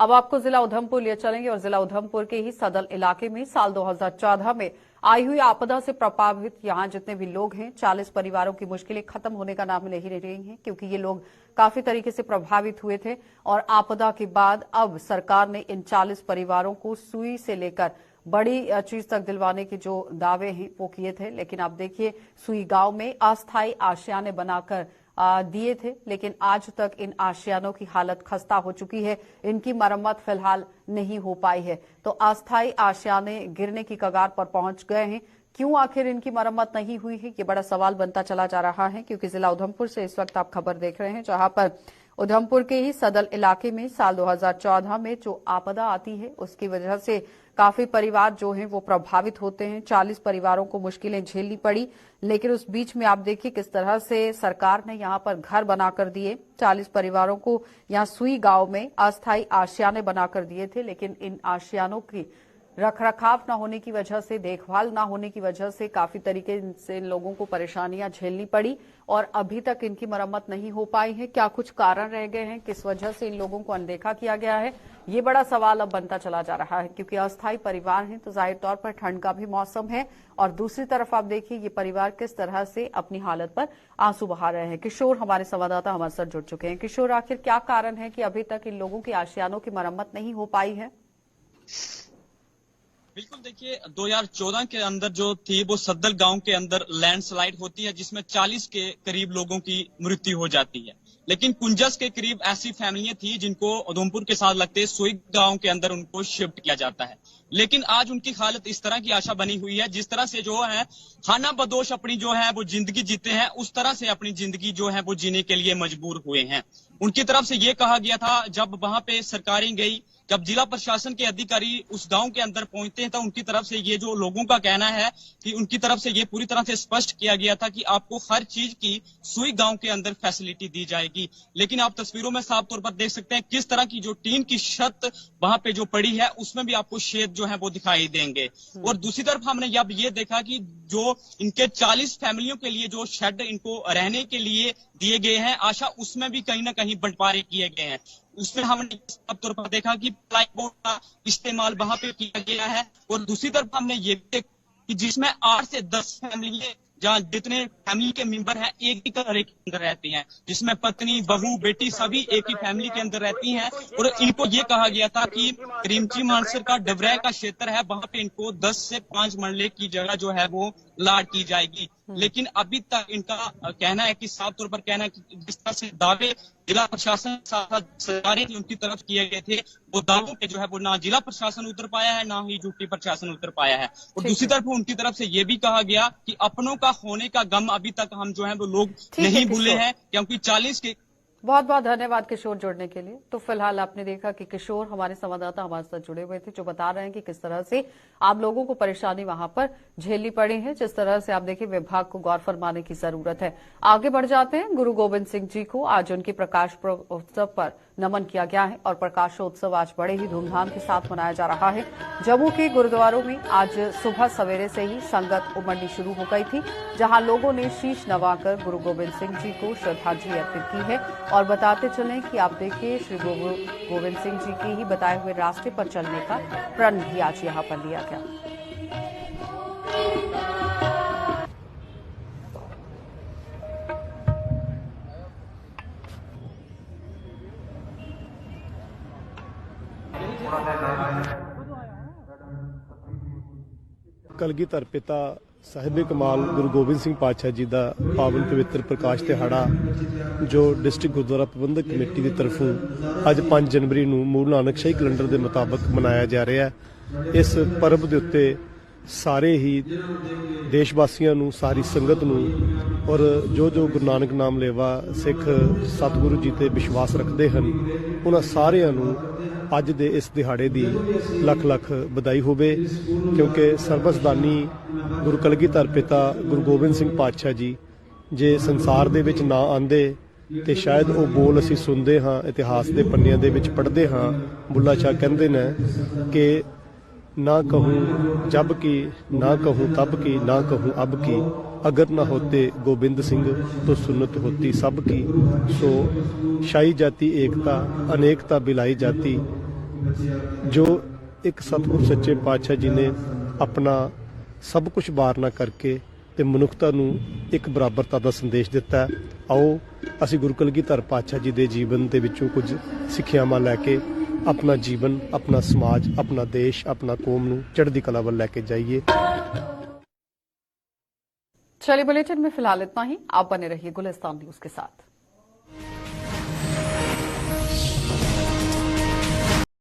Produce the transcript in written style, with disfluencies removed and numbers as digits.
अब आपको जिला उधमपुर लिए चलेंगे और जिला उधमपुर के ही सदल इलाके में साल 2014 में आई हुई आपदा से प्रभावित यहां जितने भी लोग हैं 40 परिवारों की मुश्किलें खत्म होने का नाम नहीं ले रही हैं, क्योंकि ये लोग काफी तरीके से प्रभावित हुए थे। और आपदा के बाद अब सरकार ने इन 40 परिवारों को सुई से लेकर बड़ी चीज तक दिलवाने के जो दावे हैं वो किए थे। लेकिन आप देखिए, सुई गांव में अस्थायी आशियाने बनाकर दिए थे, लेकिन आज तक इन आशियानों की हालत खस्ता हो चुकी है। इनकी मरम्मत फिलहाल नहीं हो पाई है। तो अस्थायी आशियाने गिरने की कगार पर पहुंच गए हैं। क्यों आखिर इनकी मरम्मत नहीं हुई है, ये बड़ा सवाल बनता चला जा रहा है। क्योंकि जिला उधमपुर से इस वक्त आप खबर देख रहे हैं, जहां पर उधमपुर के ही सदल इलाके में साल 2014 में जो आपदा आती है उसकी वजह से काफी परिवार जो हैं वो प्रभावित होते हैं। 40 परिवारों को मुश्किलें झेलनी पड़ी। लेकिन उस बीच में आप देखिए किस तरह से सरकार ने यहां पर घर बनाकर दिए। 40 परिवारों को यहां सुई गांव में अस्थायी आशियाने बनाकर दिए थे, लेकिन इन आशियानों की रखरखाव न होने की वजह से, देखभाल न होने की वजह से काफी तरीके से इन लोगों को परेशानियां झेलनी पड़ी और अभी तक इनकी मरम्मत नहीं हो पाई है। क्या कुछ कारण रह गए हैं, किस वजह से इन लोगों को अनदेखा किया गया है, ये बड़ा सवाल अब बनता चला जा रहा है। क्योंकि अस्थायी परिवार हैं तो जाहिर तौर पर ठंड का भी मौसम है और दूसरी तरफ आप देखिए ये परिवार किस तरह से अपनी हालत पर आंसू बहा रहे हैं। किशोर हमारे संवाददाता हमारे साथ जुड़ चुके हैं। किशोर, आखिर क्या कारण है कि अभी तक इन लोगों की आशियानों की मरम्मत नहीं हो पाई है? बिल्कुल, देखिए 2014 के अंदर जो थी वो सद्दल गांव के अंदर लैंडस्लाइड होती है, जिसमें 40 के करीब लोगों की मृत्यु हो जाती है। लेकिन 49 के करीब ऐसी फैमिलियां थी जिनको उधमपुर के साथ लगते सुई गांव के अंदर उनको शिफ्ट किया जाता है। लेकिन आज उनकी हालत इस तरह की आशा बनी हुई है, जिस तरह से जो है खाना बदोश अपनी जो है वो जिंदगी जीते हैं, उस तरह से अपनी जिंदगी जो है वो जीने के लिए मजबूर हुए हैं। उनकी तरफ से ये कहा गया था, जब वहां पे सरकारें गई, जब जिला प्रशासन के अधिकारी उस गांव के अंदर पहुंचते हैं, तो उनकी तरफ से ये जो लोगों का कहना है कि उनकी तरफ से ये पूरी तरह से स्पष्ट किया गया था कि आपको हर चीज की सुई गांव के अंदर फैसिलिटी दी जाएगी। लेकिन आप तस्वीरों में साफ तौर पर देख सकते हैं किस तरह की जो टीन की छत वहां पे जो पड़ी है उसमें भी आपको शेड जो है वो दिखाई देंगे। और दूसरी तरफ हमने अब ये देखा कि जो इनके 40 फैमिलियों के लिए जो शेड इनको रहने के लिए दिए गए हैं, आशा उसमें भी कहीं ना कहीं बंटवारे किए गए हैं। उसमें हमने साफ तौर पर देखा कि प्लाईवुड का इस्तेमाल वहां पे किया गया है। और दूसरी तरफ हमने ये भी देखा कि जिसमें 8 से 10 फैमिली, जहाँ जितने फैमिली के मेंबर हैं एक ही घर के अंदर रहते हैं, जिसमें पत्नी, बहू, बेटी सभी एक ही फैमिली के अंदर रहती हैं। और इनको ये कहा गया था कि क्रीमची मानसर का डबरा का क्षेत्र है, वहां पे इनको 10 से 5 मरले की जगह जो है वो लाट की जाएगी। लेकिन अभी तक इनका कहना है कि साफ तौर पर कहना है कि जिस तरह से दावे जिला प्रशासन साथ सरकारें उनकी तरफ किए गए थे, वो दावों पे जो है वो ना जिला प्रशासन उतर पाया है, ना ही यूपी प्रशासन उतर पाया है। और दूसरी तरफ उनकी तरफ से ये भी कहा गया कि अपनों का होने का गम अभी तक हम जो है वो लोग नहीं भूले हैं, क्योंकि 40 के बहुत बहुत धन्यवाद किशोर जुड़ने के लिए। तो फिलहाल आपने देखा कि किशोर हमारे संवाददाता हमारे साथ जुड़े हुए थे, जो बता रहे हैं कि किस तरह से आप लोगों को परेशानी वहां पर झेलनी पड़ी है। जिस तरह से आप देखिए विभाग को गौर फरमाने की जरूरत है। आगे बढ़ जाते हैं। गुरु गोविंद सिंह जी को आज उनके प्रकाश उत्सव पर नमन किया गया है और प्रकाशोत्सव आज बड़े ही धूमधाम के साथ मनाया जा रहा है। जम्मू के गुरुद्वारों में आज सुबह सवेरे से ही संगत उमड़नी शुरू हो गई थी, जहां लोगों ने शीश नवाकर गुरु गोविंद सिंह जी को श्रद्धांजलि अर्पित की है। और बताते चलें कि आप देखिए श्री गुरु गोविंद सिंह जी के ही बताए हुए रास्ते पर चलने का प्रण भी आज यहां पर लिया गया। कलगीधर पिता साहिब कमाल गुरु गोबिंद सिंह पातशाह जी का पावन पवित्र प्रकाश दिहाड़ा जो डिस्ट्रिक्ट गुरुद्वारा प्रबंधक कमेटी की तरफों अज 5 जनवरी ਨੂੰ मूल नानक शाही कैलेंडर के मुताबिक मनाया जा रहा है। इस पर्व के उत्ते सारे ही देशवासियों ਨੂੰ, सारी संगत ਨੂੰ और जो गुरु नानक नाम लेवा सिख सतगुरु जी ते विश्वास रखते हैं, उन्होंने सारिਆਂ ਨੂੰ ਅੱਜ ਦੇ ਇਸ ਦਿਹਾੜੇ ਦੀ ਲੱਖ ਲੱਖ ਵਧਾਈ ਹੋਵੇ। ਕਿਉਂਕਿ ਸਰਬਸਦਾਨੀ ਗੁਰੂ ਕਲਗੀਧਰ ਪਿਤਾ ਗੁਰੂ ਗੋਬਿੰਦ ਸਿੰਘ ਪਾਤਸ਼ਾਹ ਜੀ ਜੇ ਸੰਸਾਰ ਦੇ ਵਿੱਚ ਨਾ ਆਂਦੇ ਤੇ ਸ਼ਾਇਦ ਉਹ ਬੋਲ ਅਸੀਂ ਸੁਣਦੇ ਹਾਂ, ਇਤਿਹਾਸ ਦੇ ਪੰਨਿਆਂ ਦੇ ਵਿੱਚ ਪੜ੍ਹਦੇ ਹਾਂ। ਬੁੱਲਾ ਸ਼ਾਹ ਕਹਿੰਦੇ ਨੇ ਕਿ ना कहूँ जब की, ना कहूँ तब की, ना कहूँ अब की, अगर ना होते गोबिंद सिंह तो सुन्नत होती सब की। सो शाही जाति एकता, अनेकता बिलाई जाति, ਜੋ ਇੱਕ ਸਤਿਗੁਰ ਸੱਚੇ ਪਾਤਸ਼ਾਹ ਜੀ ਨੇ ਆਪਣਾ ਸਭ ਕੁਝ ਵਾਰਨਾ ਕਰਕੇ ਤੇ ਮਨੁੱਖਤਾ ਨੂੰ ਇੱਕ ਬਰਾਬਰਤਾ ਦਾ ਸੰਦੇਸ਼ ਦਿੱਤਾ ਹੈ। ਆਓ ਅਸੀਂ ਗੁਰੂ ਕਲਗੀਧਰ ਪਾਤਸ਼ਾਹ ਜੀ ਦੇ ਜੀਵਨ ਦੇ ਵਿੱਚੋਂ ਕੁਝ ਸਿੱਖਿਆਵਾਂ ਲੈ ਕੇ अपना जीवन, अपना समाज, अपना देश, अपना कौम नूं चढ़दी कला वल लेके जाइए। चलिए बुलेटिन में फिलहाल इतना ही। आप बने रहिए गुलिस्तान न्यूज के साथ।